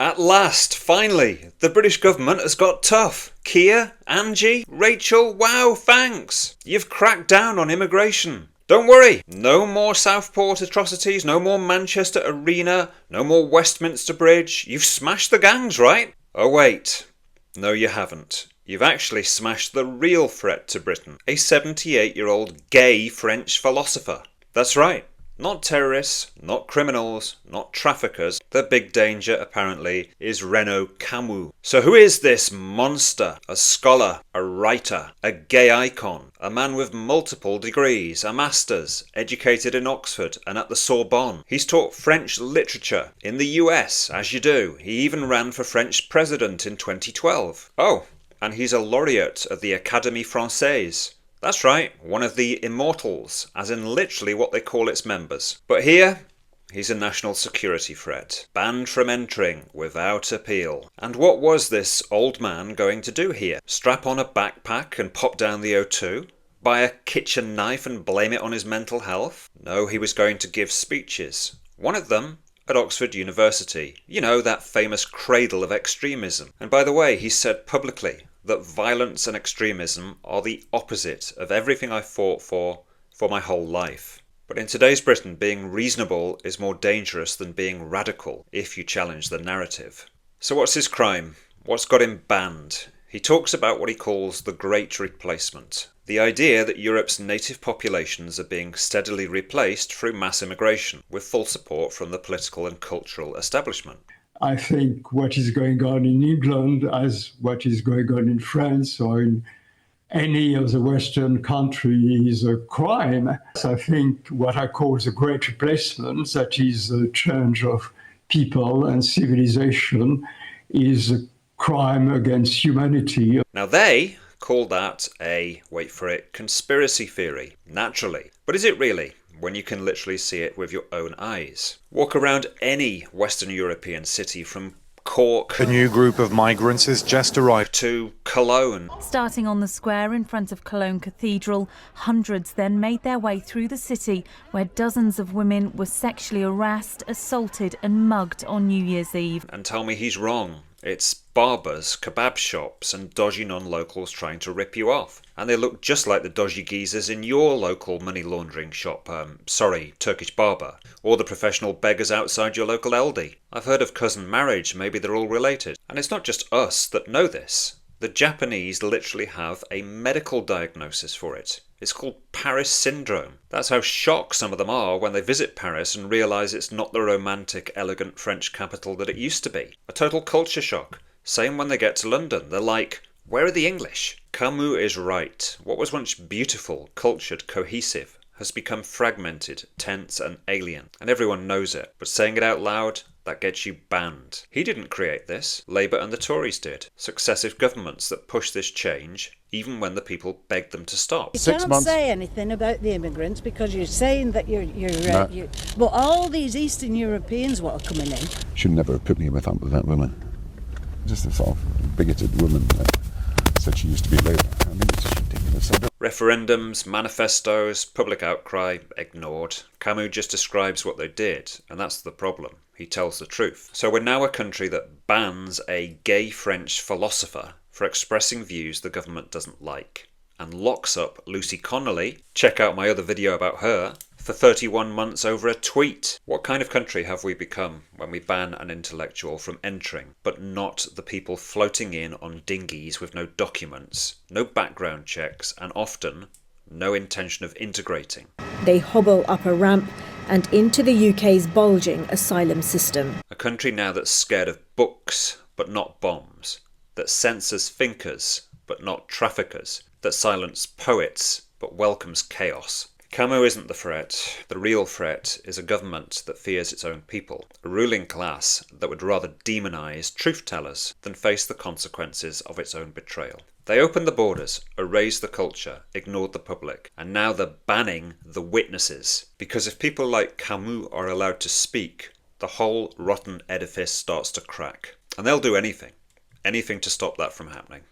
At last, finally, the British government has got tough. Keir, Angie, Rachel, wow, thanks. You've cracked down on immigration. Don't worry, no more Southport atrocities, no more Manchester Arena, no more Westminster Bridge. You've smashed the gangs, right? Oh wait, no you haven't. You've actually smashed the real threat to Britain, a 78-year-old gay French philosopher. That's right. Not terrorists, not criminals, not traffickers. The big danger, apparently, is Renaud Camus. So who is this monster? A scholar, a writer, a gay icon, a man with multiple degrees, a master's, educated in Oxford and at the Sorbonne. He's taught French literature in the US, as you do. He even ran for French president in 2012. Oh, and he's a laureate of the Académie Française. That's right, one of the immortals, as in literally what they call its members. But here, he's a national security threat, banned from entering without appeal. And what was this old man going to do here? Strap on a backpack and pop down the O2? Buy a kitchen knife and blame it on his mental health? No, he was going to give speeches. One of them at Oxford University. You know, that famous cradle of extremism. And by the way, he said publicly that violence and extremism are the opposite of everything I fought for my whole life. But in today's Britain, being reasonable is more dangerous than being radical if you challenge the narrative. So what's his crime? What's got him banned? He talks about what he calls the Great Replacement. The idea that Europe's native populations are being steadily replaced through mass immigration, with full support from the political and cultural establishment. I think what is going on in England as what is going on in France or in any of the Western countries is a crime. I think what I call the Great Replacement, that is the change of people and civilization, is a crime against humanity. Now they call that a, wait for it, conspiracy theory, naturally. But is it really? When you can literally see it with your own eyes. Walk around any Western European city from Cork. A new group of migrants has just arrived to Cologne. Starting on the square in front of Cologne Cathedral, hundreds then made their way through the city where dozens of women were sexually harassed, assaulted and mugged on New Year's Eve. And tell me he's wrong. It's barbers, kebab shops and dodgy non-locals trying to rip you off. And they look just like the dodgy geezers in your local money laundering shop, Turkish barber. Or the professional beggars outside your local Aldi. I've heard of cousin marriage, maybe they're all related. And it's not just us that know this. The Japanese literally have a medical diagnosis for it. It's called Paris syndrome. That's how shocked some of them are when they visit Paris and realise it's not the romantic, elegant French capital that it used to be. A total culture shock. Same when they get to London. They're like, where are the English? Camus is right. What was once beautiful, cultured, cohesive has become fragmented, tense and alien. And everyone knows it. But saying it out loud, that gets you banned. He didn't create this. Labour and the Tories did. Successive governments that pushed this change, even when the people begged them to stop. You can't say anything about the immigrants because you're saying that but all these Eastern Europeans what are coming in. Should never have put me with that woman. Just a sort of bigoted woman that said she used to be Labour. I mean, it's just ridiculous. Referendums, manifestos, public outcry, ignored. Camus just describes what they did, and that's the problem. He tells the truth. So we're now a country that bans a gay French philosopher for expressing views the government doesn't like, and locks up Lucy Connolly, check out my other video about her, for 31 months over a tweet. What kind of country have we become when we ban an intellectual from entering, but not the people floating in on dinghies with no documents, no background checks, and often no intention of integrating? They hobble up a ramp and into the UK's bulging asylum system. A country now that's scared of books, but not bombs, that censors thinkers, but not traffickers, that silences poets, but welcomes chaos. Camus isn't the threat. The real threat is a government that fears its own people, a ruling class that would rather demonise truth-tellers than face the consequences of its own betrayal. They opened the borders, erased the culture, ignored the public, and now they're banning the witnesses. Because if people like Camus are allowed to speak, the whole rotten edifice starts to crack. And they'll do anything to stop that from happening.